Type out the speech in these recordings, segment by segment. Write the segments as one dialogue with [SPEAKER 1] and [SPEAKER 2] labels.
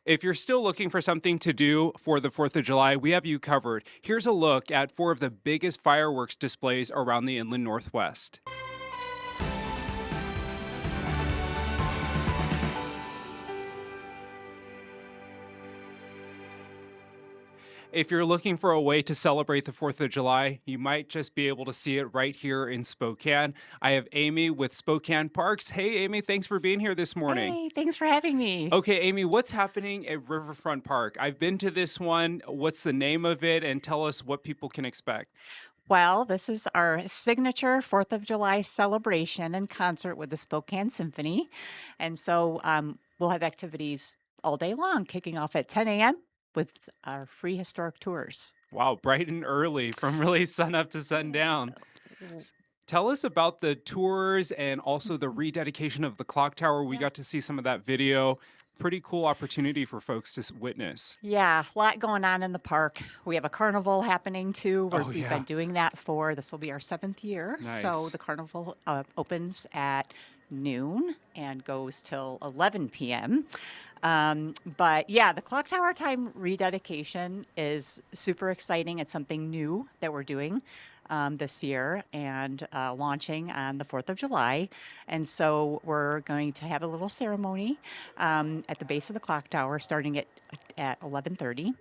[SPEAKER 1] If you're still looking for something to do for the 4th of July, we have you covered. Here's a look at four of the biggest fireworks displays around the inland Northwest. If you're looking for a way to celebrate the 4th of July, you might just be able to see it right here in Spokane. I have Amy with Spokane Parks. Hey, Amy, thanks for being here this morning.
[SPEAKER 2] Hey, thanks for having me.
[SPEAKER 1] Okay, Amy, what's happening at Riverfront Park? I've been to this one. What's the name of it? And tell us what people can expect.
[SPEAKER 2] Well, this is our signature 4th of July celebration and concert with the Spokane Symphony. And so we'll have activities all day long, kicking off at 10 a.m. with our free historic tours.
[SPEAKER 1] Wow, bright and early from really sun up to sundown. Tell us about the tours and also the rededication of the clock tower. We
[SPEAKER 2] Yeah.
[SPEAKER 1] got to see some of that video. Pretty cool opportunity for folks to witness.
[SPEAKER 2] Yeah, a lot going on in the park. We have a carnival happening too.
[SPEAKER 1] Oh,
[SPEAKER 2] We've
[SPEAKER 1] yeah.
[SPEAKER 2] been doing that this will be our 7th year. So
[SPEAKER 1] Nice.
[SPEAKER 2] the carnival opens at noon and goes till 11 p.m. But yeah, the clock tower time rededication is super exciting. It's something new that we're doing this year and launching on the 4th of July. And so we're going to have a little ceremony at the base of the clock tower starting at 11:30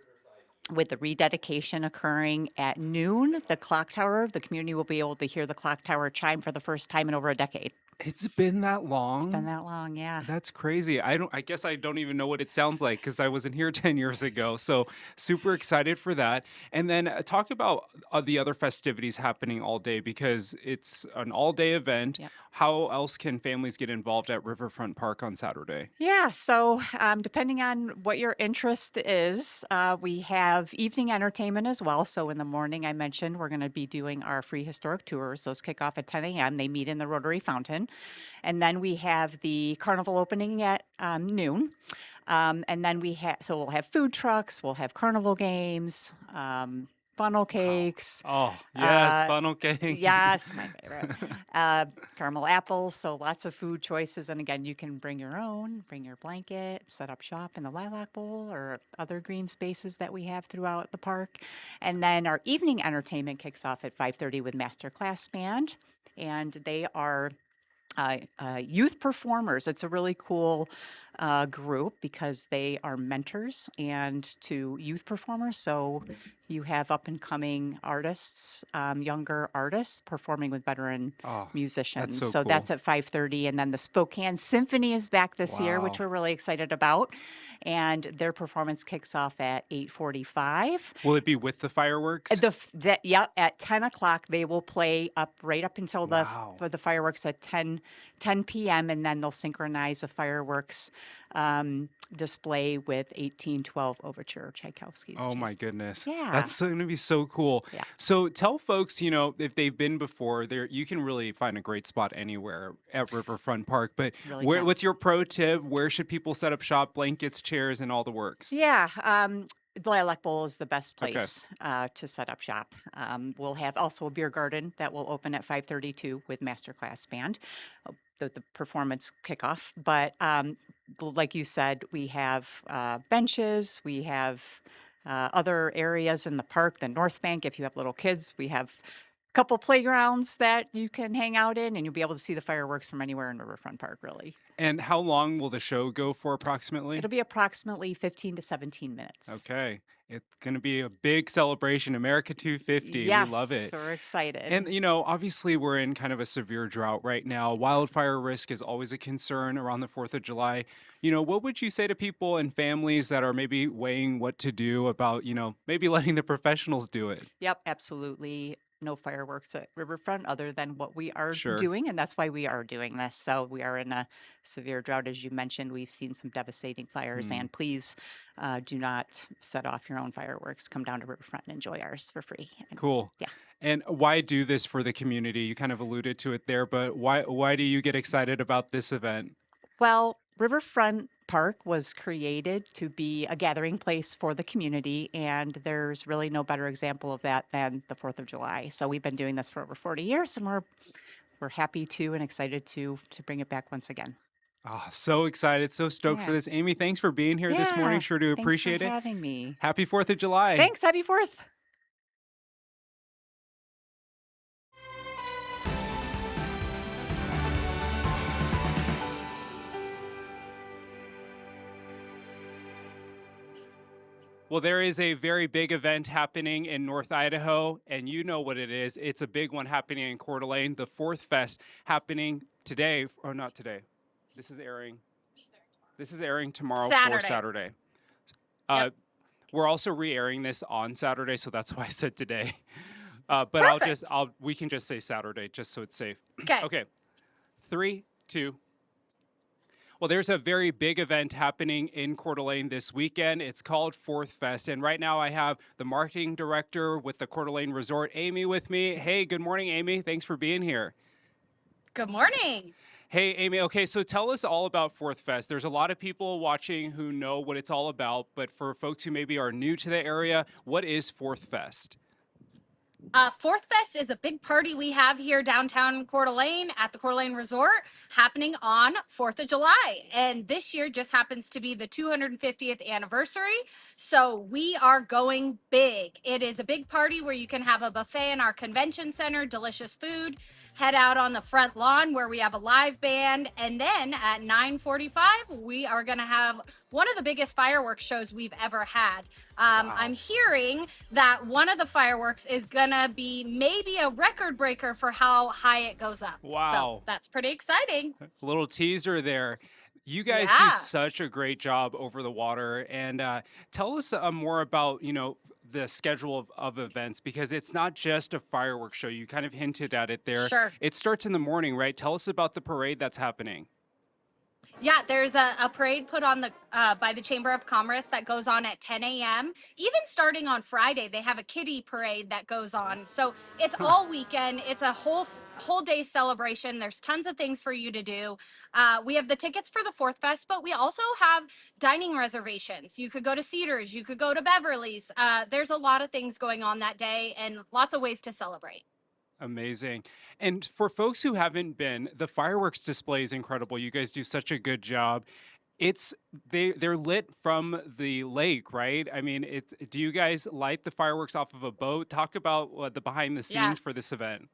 [SPEAKER 2] with the rededication occurring at noon. The community will be able to hear the clock tower chime for the first time in over a decade.
[SPEAKER 1] It's been that
[SPEAKER 2] It's been
[SPEAKER 1] long?
[SPEAKER 2] that long, yeah.
[SPEAKER 1] That's crazy. I guess I don't even know what it sounds like because I wasn't here 10 years ago. So super excited for that. And then talk about the other festivities happening all day because it's an all-day event.
[SPEAKER 2] Yep.
[SPEAKER 1] How else can families get involved at Riverfront Park on Saturday?
[SPEAKER 2] Yeah, so depending on what your interest is, we have evening entertainment as well. So in the morning, I mentioned we're going to be doing our free historic tours. Those kick off at 10 a.m. They meet in the Rotary Fountain. And then we have the carnival opening at noon. And then we'll have food trucks, we'll have carnival games, funnel
[SPEAKER 1] Wow.
[SPEAKER 2] cakes.
[SPEAKER 1] Oh, yes,
[SPEAKER 2] Uh,
[SPEAKER 1] funnel cake.
[SPEAKER 2] Yes, my favorite. Caramel apples, so lots of food choices. And again, you can bring your own, bring your blanket, set up shop in the lilac bowl or other green spaces that we have throughout the park. And then our evening entertainment kicks off at 5:30 with Master Class Band, and they are youth performers. It's a really cool group because they are mentors and to youth performers. So you have up and coming artists, younger artists performing with veteran
[SPEAKER 1] Oh, that's
[SPEAKER 2] musicians.
[SPEAKER 1] so
[SPEAKER 2] So
[SPEAKER 1] cool.
[SPEAKER 2] that's at 5:30, and then the Spokane Symphony is back this year, which
[SPEAKER 1] Wow.
[SPEAKER 2] we're really excited about. And their performance kicks off at 8:45.
[SPEAKER 1] Will it be with the fireworks?
[SPEAKER 2] Yeah, at 10 o'clock, they will play right up until
[SPEAKER 1] Wow.
[SPEAKER 2] for the fireworks at 10 p.m., and then they'll synchronize the fireworks display with 1812 Overture, Tchaikovsky's.
[SPEAKER 1] Oh my goodness.
[SPEAKER 2] Yeah,
[SPEAKER 1] That's going to be so cool.
[SPEAKER 2] yeah,
[SPEAKER 1] So tell folks, if they've been before, there you can really find a great spot anywhere at Riverfront Park. But
[SPEAKER 2] really can.
[SPEAKER 1] what's your pro tip? Where should people set up shop, blankets, chairs, and all the works?
[SPEAKER 2] Yeah, the Lilac Bowl is the best
[SPEAKER 1] Okay.
[SPEAKER 2] place to set up shop. We'll have also a beer garden that will open at 5:32 with Masterclass Band, the performance kickoff. But like you said, we have benches, we have other areas in the park, the North Bank. If you have little kids, we have a couple playgrounds that you can hang out in, and you'll be able to see the fireworks from anywhere in Riverfront Park, really.
[SPEAKER 1] And how long will the show go for approximately?
[SPEAKER 2] It'll be approximately 15 to 17 minutes.
[SPEAKER 1] Okay. It's going to be a big celebration. America 250. We love
[SPEAKER 2] Yes,
[SPEAKER 1] it.
[SPEAKER 2] we're excited.
[SPEAKER 1] And, obviously we're in kind of a severe drought right now. Wildfire risk is always a concern around the 4th of July. What would you say to people and families that are maybe weighing what to do about, maybe letting the professionals do it?
[SPEAKER 2] Yep, absolutely. No fireworks at Riverfront other than what we are
[SPEAKER 1] Sure.
[SPEAKER 2] doing, and that's why we are doing this. So we are in a severe drought, as you mentioned. We've seen some devastating fires,
[SPEAKER 1] Mm,
[SPEAKER 2] and please do not set off your own fireworks. Come down to Riverfront and enjoy ours for free. And
[SPEAKER 1] cool.
[SPEAKER 2] yeah.
[SPEAKER 1] And why do this for the community? You kind of alluded to it there, but why do you get excited about this event?
[SPEAKER 2] Well, Riverfront Park was created to be a gathering place for the community, and there's really no better example of that than the 4th of July. So we've been doing this for over 40 years, and we're happy to and excited to bring it back once again.
[SPEAKER 1] Ah, so excited, so stoked for
[SPEAKER 2] Yeah.
[SPEAKER 1] this. Amy, thanks for being here this morning.
[SPEAKER 2] Yeah.
[SPEAKER 1] Sure do
[SPEAKER 2] Thanks for
[SPEAKER 1] appreciate it.
[SPEAKER 2] having me.
[SPEAKER 1] Happy 4th of July.
[SPEAKER 2] Thanks. Happy 4th.
[SPEAKER 1] Well, there is a very big event happening in North Idaho, and you know what it is. It's a big one happening in Coeur d'Alene, the Fourth Fest happening today, or not today. This is airing. This is airing tomorrow for
[SPEAKER 3] Saturday.
[SPEAKER 1] Saturday.
[SPEAKER 3] Yep.
[SPEAKER 1] Uh, we're also re-airing this on Saturday, so that's why I said today. But
[SPEAKER 3] Perfect.
[SPEAKER 1] we can just say Saturday, just so it's safe.
[SPEAKER 3] Okay.
[SPEAKER 1] Okay, 3, 2. Well, there's a very big event happening in Coeur d'Alene this weekend. It's called Fourth Fest. And right now I have the marketing director with the Coeur d'Alene Resort, Amy, with me. Hey, good morning, Amy. Thanks for being here.
[SPEAKER 3] Good morning.
[SPEAKER 1] Hey, Amy. Okay, so tell us all about Fourth Fest. There's a lot of people watching who know what it's all about, but for folks who maybe are new to the area, what is Fourth Fest?
[SPEAKER 3] Fourth Fest is a big party we have here downtown Coeur d'Alene at the Coeur d'Alene Resort happening on 4th of July. And this year just happens to be the 250th anniversary. So we are going big. It is a big party where you can have a buffet in our convention center, delicious food, head out on the front lawn where we have a live band. And then at 9:45, we are going to have one of the biggest fireworks shows we've ever had. I'm
[SPEAKER 1] Wow.
[SPEAKER 3] hearing that one of the fireworks is gonna be maybe a record breaker for how high it goes up. So
[SPEAKER 1] Wow.
[SPEAKER 3] that's pretty exciting.
[SPEAKER 1] A little teaser there. You guys do
[SPEAKER 3] Yeah.
[SPEAKER 1] such a great job over the water, and tell us more about the schedule of events because it's not just a fireworks show. You kind of hinted at it there.
[SPEAKER 3] Sure.
[SPEAKER 1] It starts in the morning, right? Tell us about the parade that's happening.
[SPEAKER 3] Yeah, there's a parade put on the by the Chamber of Commerce that goes on at 10 a.m. Even starting on Friday, they have a kiddie parade that goes on. So it's all weekend. It's a whole day celebration. There's tons of things for you to do. We have the tickets for the Fourth Fest, but we also have dining reservations. You could go to Cedars, you could go to Beverly's. There's a lot of things going on that day and lots of ways to celebrate.
[SPEAKER 1] Amazing. And for folks who haven't been, the fireworks display is incredible. You guys do such a good job. It's they're lit from the lake, right? I mean, do you guys light the fireworks off of a boat? Talk about the behind the
[SPEAKER 3] Yeah.
[SPEAKER 1] scenes for this event.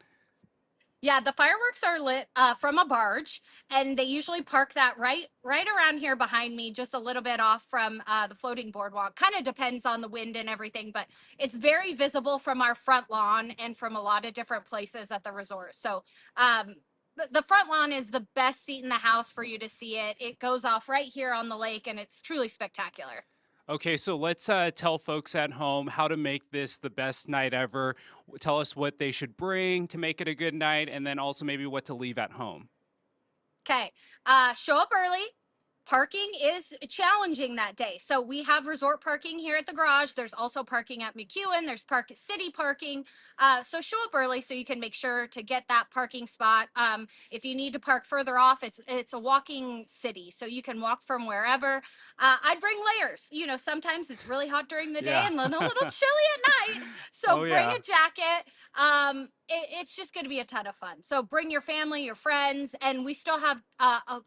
[SPEAKER 3] Yeah, the fireworks are lit from a barge, and they usually park that right around here behind me, just a little bit off from the floating boardwalk. Kind of depends on the wind and everything, but it's very visible from our front lawn and from a lot of different places at the resort. So the front lawn is the best seat in the house for you to see it. It goes off right here on the lake, and it's truly spectacular.
[SPEAKER 1] Okay, so let's tell folks at home how to make this the best night ever. Tell us what they should bring to make it a good night, and then also maybe what to leave at home.
[SPEAKER 3] Okay. Show up early. Parking is challenging that day. So we have resort parking here at the garage. There's also parking at McEwen. There's city parking. So show up early so you can make sure to get that parking spot. If you need to park further off, it's a walking city, so you can walk from wherever. I'd bring layers. You know, sometimes it's really hot during the day
[SPEAKER 1] Yeah.
[SPEAKER 3] and then a little chilly at night. So
[SPEAKER 1] Oh
[SPEAKER 3] bring
[SPEAKER 1] yeah.
[SPEAKER 3] a jacket. It's just going to be a ton of fun. So bring your family, your friends, and we still have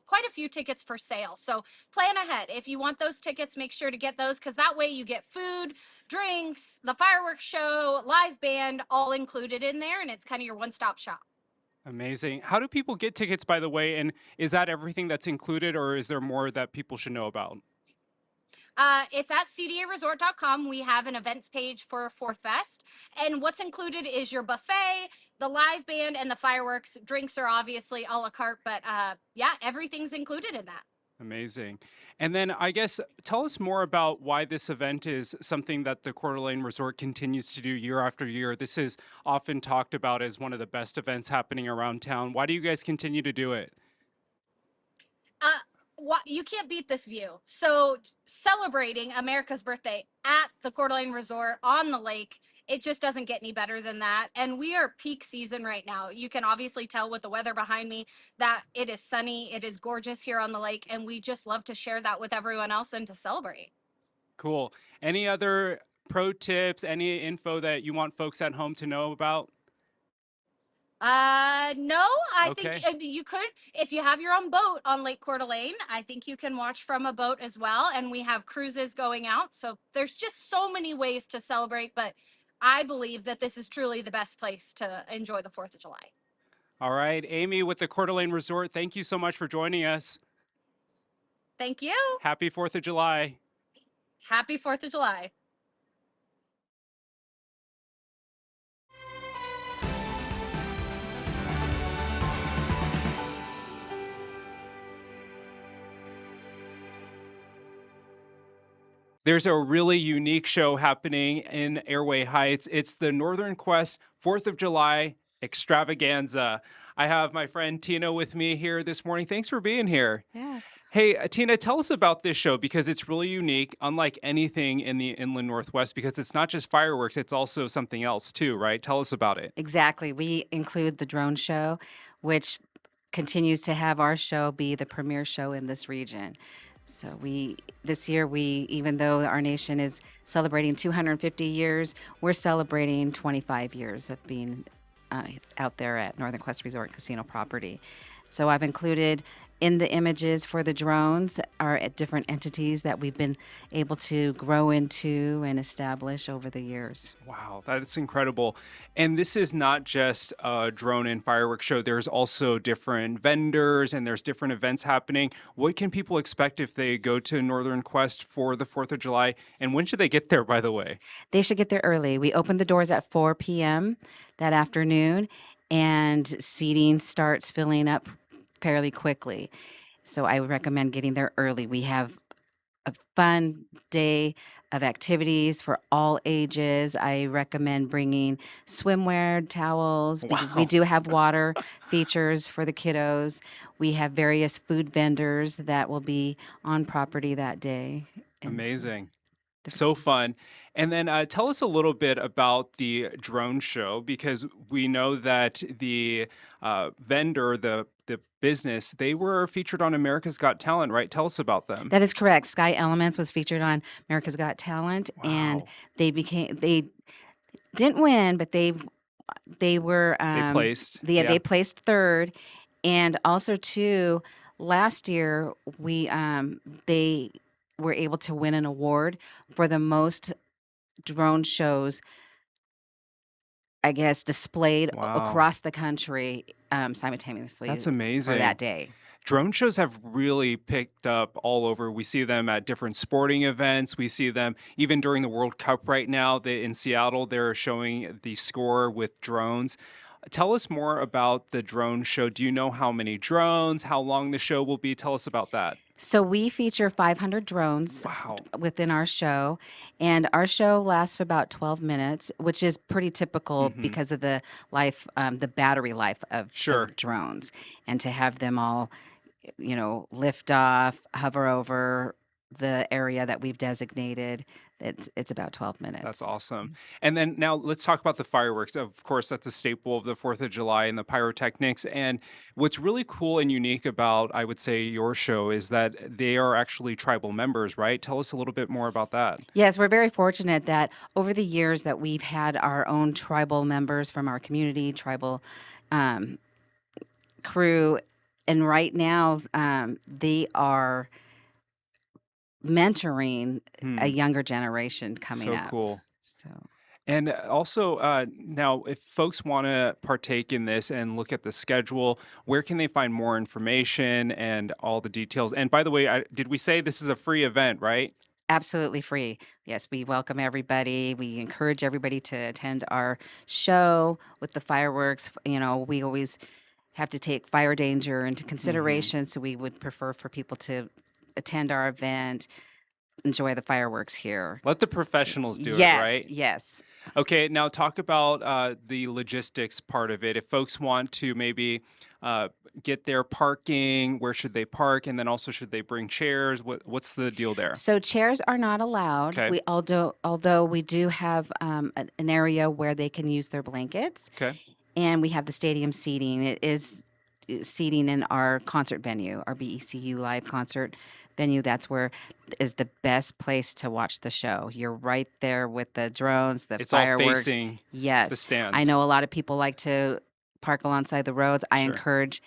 [SPEAKER 3] quite a few tickets for sale. So plan ahead. If you want those tickets, make sure to get those because that way you get food, drinks, the fireworks show, live band, all included in there, and it's kind of your one-stop shop.
[SPEAKER 1] Amazing. How do people get tickets, by the way? And is that everything that's included, or is there more that people should know about?
[SPEAKER 3] It's at cdaresort.com. We have an events page for Fourth Fest. And what's included is your buffet, the live band, and the fireworks. Drinks are obviously a la carte, but yeah, everything's included in that.
[SPEAKER 1] Amazing. And then I guess tell us more about why this event is something that the Coeur d'Alene Resort continues to do year after year. This is often talked about as one of the best events happening around town. Why do you guys continue to do it?
[SPEAKER 3] Uh, what you can't beat this view. So celebrating America's birthday at the Coeur d'Alene Resort on the lake, it just doesn't get any better than that. And we are peak season right now. You can obviously tell with the weather behind me that it is sunny, it is gorgeous here on the lake, and we just love to share that with everyone else and to celebrate.
[SPEAKER 1] Cool. Any other pro tips, any info that you want folks at home to know about?
[SPEAKER 3] No, I think
[SPEAKER 1] Okay.
[SPEAKER 3] you could, if you have your own boat on Lake Coeur d'Alene, I think you can watch from a boat as well. And we have cruises going out. So there's just so many ways to celebrate. But I believe that this is truly the best place to enjoy the 4th of July.
[SPEAKER 1] All right, Amy with the Coeur d'Alene Resort, thank you so much for joining us.
[SPEAKER 3] Thank you.
[SPEAKER 1] Happy 4th of July.
[SPEAKER 3] Happy 4th of July.
[SPEAKER 1] There's a really unique show happening in Airway Heights. It's the Northern Quest 4th of July extravaganza. I have my friend Tina with me here this morning. Thanks for being here.
[SPEAKER 4] Yes.
[SPEAKER 1] Hey, Tina, tell us about this show because it's really unique, unlike anything in the Inland Northwest, because it's not just fireworks, it's also something else too, right? Tell us about it.
[SPEAKER 4] Exactly. We include the drone show, which continues to have our show be the premier show in this region. So this year, even though our nation is celebrating 250 years, we're celebrating 25 years of being out there at Northern Quest Resort Casino property. So I've included in the images for the drones are at different entities that we've been able to grow into and establish over the years.
[SPEAKER 1] Wow, that's incredible. And this is not just a drone and fireworks show. There's also different vendors and there's different events happening. What can people expect if they go to Northern Quest for the 4th of July? And when should they get there, by the way?
[SPEAKER 4] They should get there early. We open the doors at 4 p.m. that afternoon, and seating starts filling up fairly quickly. So I would recommend getting there early. We have a fun day of activities for all ages. I recommend bringing swimwear, towels. We
[SPEAKER 1] Wow,
[SPEAKER 4] do have water features for the kiddos. We have various food vendors that will be on property that day. And
[SPEAKER 1] amazing.
[SPEAKER 4] different
[SPEAKER 1] So fun. And then tell us a little bit about the drone show because we know that the vendor, the business, they were featured on America's Got Talent, right? Tell us about them.
[SPEAKER 4] That is correct. Sky Elements was featured on America's Got Talent, and
[SPEAKER 1] Wow.
[SPEAKER 4] they didn't win, but they were
[SPEAKER 1] They placed.
[SPEAKER 4] they
[SPEAKER 1] Yeah.
[SPEAKER 4] placed third, and also too last year they were able to win an award for the most drone shows, I guess, displayed
[SPEAKER 1] Wow.
[SPEAKER 4] across the country simultaneously
[SPEAKER 1] That's
[SPEAKER 4] for that
[SPEAKER 1] amazing.
[SPEAKER 4] day.
[SPEAKER 1] Drone shows have really picked up all over. We see them at different sporting events. We see them even during the World Cup right now. In Seattle, they're showing the score with drones. Tell us more about the drone show. Do you know how many drones, how long the show will be? Tell us about that.
[SPEAKER 4] So we feature 500 drones
[SPEAKER 1] Wow.
[SPEAKER 4] within our show, and our show lasts for about 12 minutes, which is pretty typical
[SPEAKER 1] Hmm.
[SPEAKER 4] because of the battery life of
[SPEAKER 1] Sure.
[SPEAKER 4] the drones, and to have them all, lift off, hover over the area that we've designated. It's about 12
[SPEAKER 1] That's
[SPEAKER 4] minutes.
[SPEAKER 1] awesome. And then now let's talk about the fireworks. Of course, that's a staple of the 4th of July and the pyrotechnics. And what's really cool and unique about, I would say, your show is that they are actually tribal members, right? Tell us a little bit more about that.
[SPEAKER 4] Yes, we're very fortunate that over the years that we've had our own tribal members from our community, tribal um, crew, and right now they are mentoring a
[SPEAKER 1] Hmm.
[SPEAKER 4] younger generation coming
[SPEAKER 1] So
[SPEAKER 4] up.
[SPEAKER 1] cool.
[SPEAKER 4] So
[SPEAKER 1] And also, now, if folks want to partake in this and look at the schedule, where can they find more information and all the details? And by the way, did we say this is a free event, right?
[SPEAKER 4] absolutely free. Yes, we welcome everybody. We encourage everybody to attend our show with the fireworks. We always have to take fire danger into
[SPEAKER 1] Hmm.
[SPEAKER 4] consideration, so we would prefer for people to attend our event, enjoy the fireworks here.
[SPEAKER 1] Let the
[SPEAKER 4] So,
[SPEAKER 1] professionals do it,
[SPEAKER 4] yes,
[SPEAKER 1] right?
[SPEAKER 4] yes.
[SPEAKER 1] Okay, now talk about the logistics part of it. If folks want to maybe uh, get their parking, where should they park? And then also, should they bring chairs? What's the deal there?
[SPEAKER 4] So chairs are not allowed.
[SPEAKER 1] Okay,
[SPEAKER 4] Although we do have an area where they can use their blankets,
[SPEAKER 1] okay,
[SPEAKER 4] and we have the stadium seating. It is seating in our concert venue, our BECU live concert venue. That's where is the best place to watch the show. You're right there with the drones, the
[SPEAKER 1] it's all
[SPEAKER 4] fireworks.
[SPEAKER 1] facing the
[SPEAKER 4] Yes, I
[SPEAKER 1] stands.
[SPEAKER 4] know a lot of people like to park alongside the roads, I
[SPEAKER 1] Sure.
[SPEAKER 4] encourage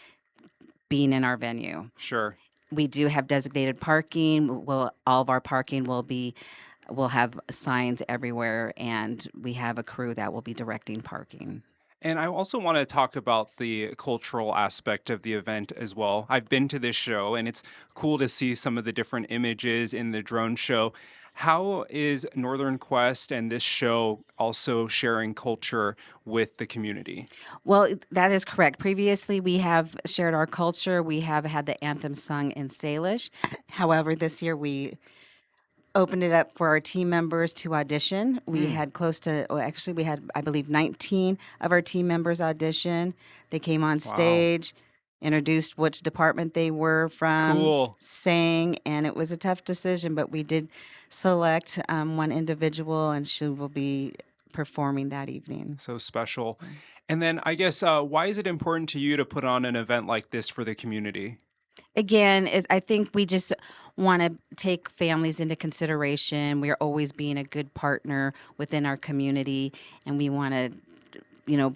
[SPEAKER 4] being in our venue.
[SPEAKER 1] Sure.
[SPEAKER 4] We do have designated parking. All of our parking will have signs everywhere, and we have a crew that will be directing parking.
[SPEAKER 1] And I also want to talk about the cultural aspect of the event as well. I've been to this show and it's cool to see some of the different images in the drone show. How is Northern Quest and this show also sharing culture with the community?
[SPEAKER 4] Well, that is correct. Previously, we have shared our culture. We have had the anthem sung in Salish. However, this year we opened it up for our team members to audition. We had actually, we had, I believe, 19 of our team members audition. They came on stage, introduced which department they were from,
[SPEAKER 1] Cool.
[SPEAKER 4] sang, and it was a tough decision, but we did select one individual, and she will be performing that evening.
[SPEAKER 1] So special. And then I guess, why is it important to you to put on an event like this for the community?
[SPEAKER 4] Again, I think we just want to take families into consideration. We are always being a good partner within our community, and we want to,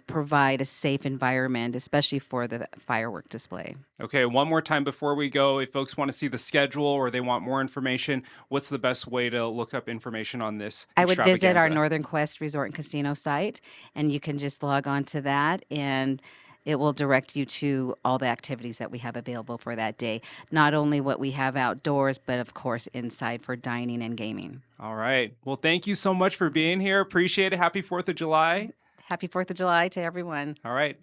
[SPEAKER 4] provide a safe environment, especially for the firework display.
[SPEAKER 1] Okay, one more time before we go, if folks want to see the schedule or they want more information, what's the best way to look up information on this
[SPEAKER 4] I would visit our
[SPEAKER 1] extravaganza?
[SPEAKER 4] Northern Quest Resort and Casino site, and you can just log on to that, and it will direct you to all the activities that we have available for that day. Not only what we have outdoors, but of course inside for dining and gaming.
[SPEAKER 1] All right. Well, thank you so much for being here. Appreciate it. Happy 4th of July.
[SPEAKER 4] Happy 4th of July to everyone.
[SPEAKER 1] All right.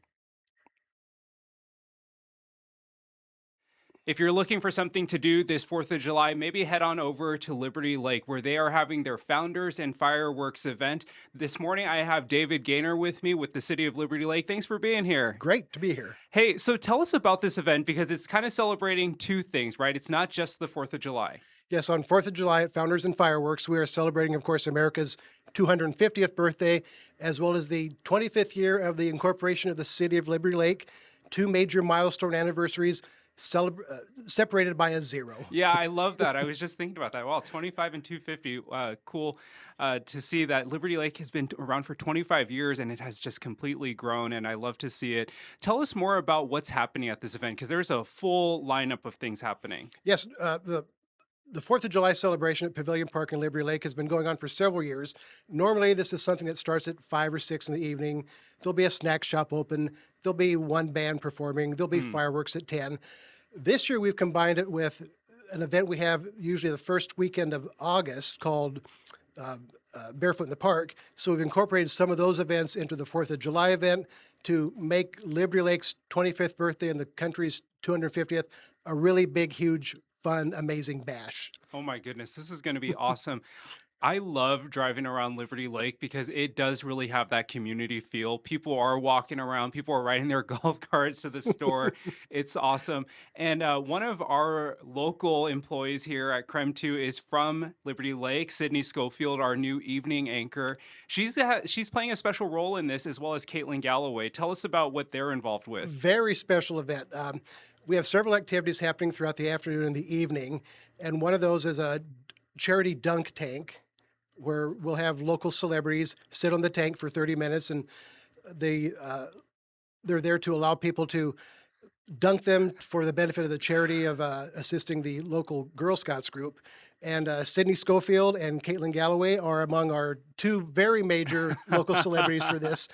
[SPEAKER 1] If you're looking for something to do this 4th of July, maybe head on over to Liberty Lake where they are having their Founders and Fireworks event. This morning, I have David Gaynor with me with the City of Liberty Lake. Thanks for being here.
[SPEAKER 5] Great to be here.
[SPEAKER 1] Hey, so tell us about this event because it's kind of celebrating two things, right? It's not just the 4th of July.
[SPEAKER 5] Yes, on 4th of July at Founders and Fireworks, we are celebrating, of course, America's 250th birthday, as well as the 25th year of the incorporation of the City of Liberty Lake, two major milestone anniversaries separated by a zero.
[SPEAKER 1] Yeah, I love that. I was just thinking about that. Wow, 25 and 250. Cool to see that Liberty Lake has been around for 25 years and it has just completely grown, and I love to see it. Tell us more about what's happening at this event because there's a full lineup of things happening.
[SPEAKER 5] Yes, the 4th of July celebration at Pavilion Park in Liberty Lake has been going on for several years. Normally, this is something that starts at 5 or 6 in the evening. There'll be a snack shop open. There'll be one band performing. There'll be fireworks at 10. This year, we've combined it with an event we have usually the first weekend of August called Barefoot in the Park. So we've incorporated some of those events into the 4th of July event to make Liberty Lake's 25th birthday and the country's 250th a really big, huge, fun, amazing bash.
[SPEAKER 1] Oh my goodness, this is going to be awesome. I love driving around Liberty Lake because it does really have that community feel. People are walking around, people are riding their golf carts to the store. It's awesome. And one of our local employees here at KREM 2 is from Liberty Lake, Sydney Schofield, our new evening anchor. She's playing a special role in this, as well as Caitlin Galloway. Tell us about what they're involved with.
[SPEAKER 5] Very special event. We have several activities happening throughout the afternoon and the evening, and one of those is a charity dunk tank where we'll have local celebrities sit on the tank for 30 minutes, and they're there to allow people to dunk them for the benefit of the charity of assisting the local Girl Scouts group. And Sydney Schofield and Caitlin Galloway are among our two very major local celebrities for this.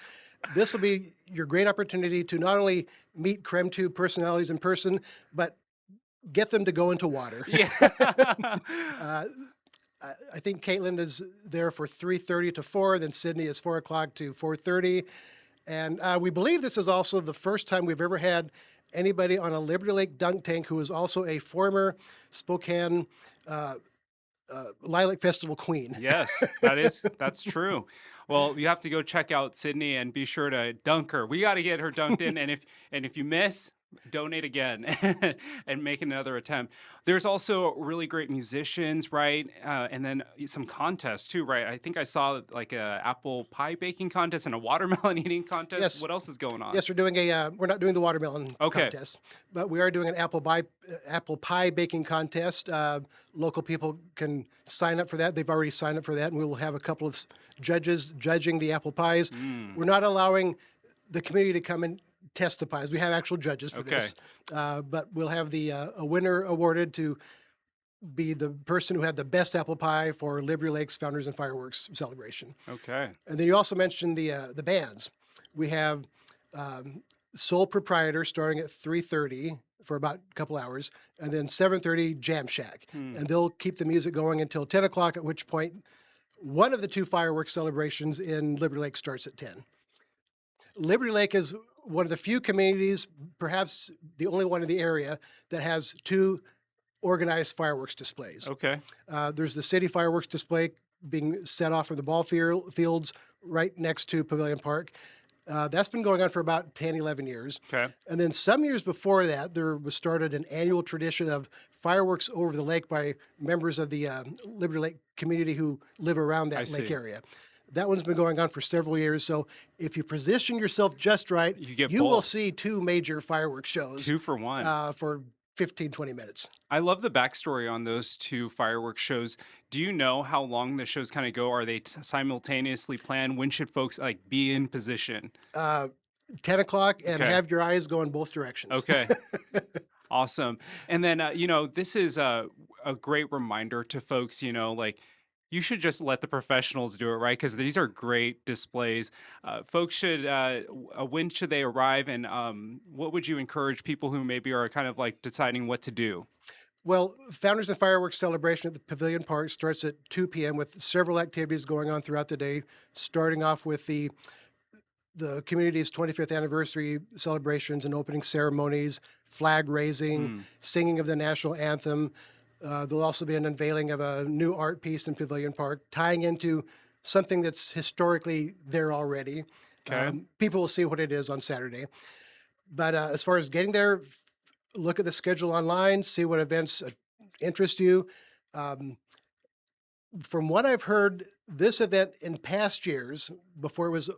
[SPEAKER 5] This will be your great opportunity to not only meet KREM 2 personalities in person, but get them to go into water.
[SPEAKER 1] Yeah.
[SPEAKER 5] I think Caitlin is there for 3:30 to 4, then Sydney is 4 o'clock to 4:30. And we believe this is also the first time we've ever had anybody on a Liberty Lake dunk tank who is also a former Spokane Lilac Festival queen.
[SPEAKER 1] Yes, that's true. Well, you have to go check out Sydney and be sure to dunk her. We got to get her dunked in, and if you miss, donate again and make another attempt. There's also really great musicians, right? And then some contests too, right? I think I saw like a apple pie baking contest and a watermelon eating contest.
[SPEAKER 5] Yes.
[SPEAKER 1] What else is going on?
[SPEAKER 5] Yes, we're doing we're not doing the watermelon contest, but we are doing an apple pie baking contest. Local people can sign up for that. They've already signed up for that, and we will have a couple of judges judging the apple pies. We're not allowing the community to come and test the pies. We have actual judges for
[SPEAKER 1] Okay.
[SPEAKER 5] this, but we'll have a winner awarded to be the person who had the best apple pie for Liberty Lakes Founders and Fireworks celebration.
[SPEAKER 1] Okay.
[SPEAKER 5] And then you also mentioned the bands. We have Sole Proprietor starting at 3:30 for about a couple hours, and then 7:30 Jam Shack, and they'll keep the music going until 10 o'clock. At which point, one of the two fireworks celebrations in Liberty Lake starts at 10. Liberty Lake is one of the few communities, perhaps the only one in the area, that has two organized fireworks displays.
[SPEAKER 1] Okay.
[SPEAKER 5] There's the city fireworks display being set off from the ball fields right next to Pavilion Park. That's been going on for about 10, 11 years.
[SPEAKER 1] Okay.
[SPEAKER 5] And then some years before that, there was started an annual tradition of fireworks over the lake by members of the Liberty Lake community who live around that lake
[SPEAKER 1] see.
[SPEAKER 5] area. That one's been going on for several years. So if you position yourself just right,
[SPEAKER 1] You
[SPEAKER 5] will
[SPEAKER 1] both.
[SPEAKER 5] see two major fireworks shows
[SPEAKER 1] 2 for 1.
[SPEAKER 5] for 15, 20 minutes.
[SPEAKER 1] I love the backstory on those two fireworks shows. Do you know how long the shows kind of go? Are they simultaneously planned? When should folks like be in position?
[SPEAKER 5] 10 o'clock and
[SPEAKER 1] Okay.
[SPEAKER 5] have your eyes go in both directions.
[SPEAKER 1] Okay. Awesome. And then, this is a great reminder to folks, like, you should just let the professionals do it, right? Because these are great displays. Folks should, when should they arrive? And what would you encourage people who maybe are kind of like deciding what to do?
[SPEAKER 5] Well, Founders and Fireworks celebration at the Pavilion Park starts at 2 p.m. with several activities going on throughout the day, starting off with the community's 25th anniversary celebrations and opening ceremonies, flag raising, singing of the national anthem. There'll also be an unveiling of a new art piece in Pavilion Park, tying into something that's historically there already.
[SPEAKER 1] Okay.
[SPEAKER 5] People will see what it is on Saturday. But as far as getting there, look at the schedule online, see what events interest you. From what I've heard, this event in past years, before it was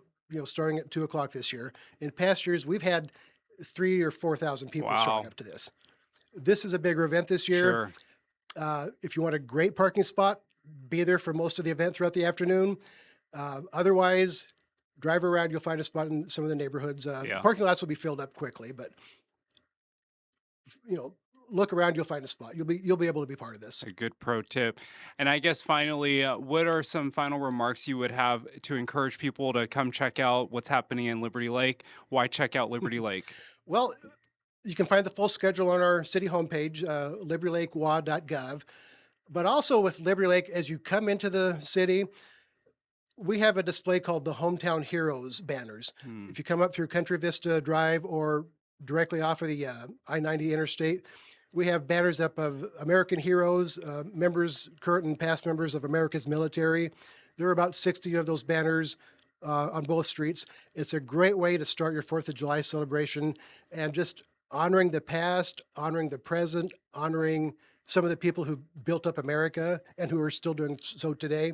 [SPEAKER 5] starting at 2 o'clock this year, in past years we've had 3,000 or 4,000 people showing
[SPEAKER 1] Wow.
[SPEAKER 5] up to this. This is a bigger event this year.
[SPEAKER 1] Sure.
[SPEAKER 5] If you want a great parking spot, be there for most of the event throughout the afternoon. Otherwise, drive around. You'll find a spot in some of the neighborhoods.
[SPEAKER 1] Yeah.
[SPEAKER 5] Parking lots will be filled up quickly, but look around. You'll find a spot. You'll be able to be part of this.
[SPEAKER 1] A good pro tip. And I guess finally, what are some final remarks you would have to encourage people to come check out what's happening in Liberty Lake? Why check out Liberty Lake?
[SPEAKER 5] Well, you can find the full schedule on our city homepage, libertylakewa.gov. But also with Liberty Lake, as you come into the city, we have a display called the Hometown Heroes banners. If you come up through Country Vista Drive or directly off of the I-90 interstate, we have banners up of American heroes, current and past members of America's military. There are about 60 of those banners on both streets. It's a great way to start your 4th of July celebration and just honoring the past, honoring the present, honoring some of the people who built up America and who are still doing so today.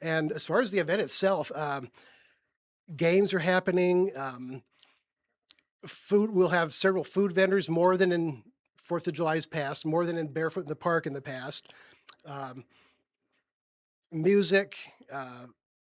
[SPEAKER 5] And as far as the event itself, games are happening. Food, we'll have several food vendors, more than in 4th of July's past, more than in Barefoot in the Park in the past. Music,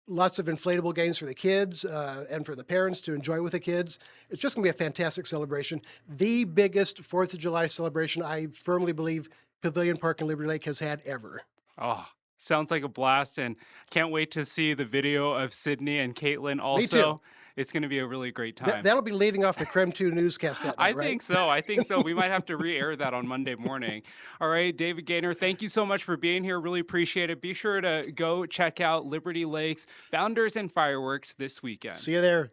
[SPEAKER 5] lots of inflatable games for the kids and for the parents to enjoy with the kids. It's just going to be a fantastic celebration. The biggest 4th of July celebration I firmly believe Pavilion Park in Liberty Lake has had ever.
[SPEAKER 1] Oh, sounds like a blast. And can't wait to see the video of Sydney and Caitlin also.
[SPEAKER 5] too.
[SPEAKER 1] It's going to be a really great time.
[SPEAKER 5] That'll be leading off the KREM 2 newscast that night,
[SPEAKER 1] I
[SPEAKER 5] right?
[SPEAKER 1] think so. I think so. We might have to re-air that on Monday morning. All right, David Gaynor, thank you so much for being here. Really appreciate it. Be sure to go check out Liberty Lakes Founders and Fireworks this weekend.
[SPEAKER 5] See you there.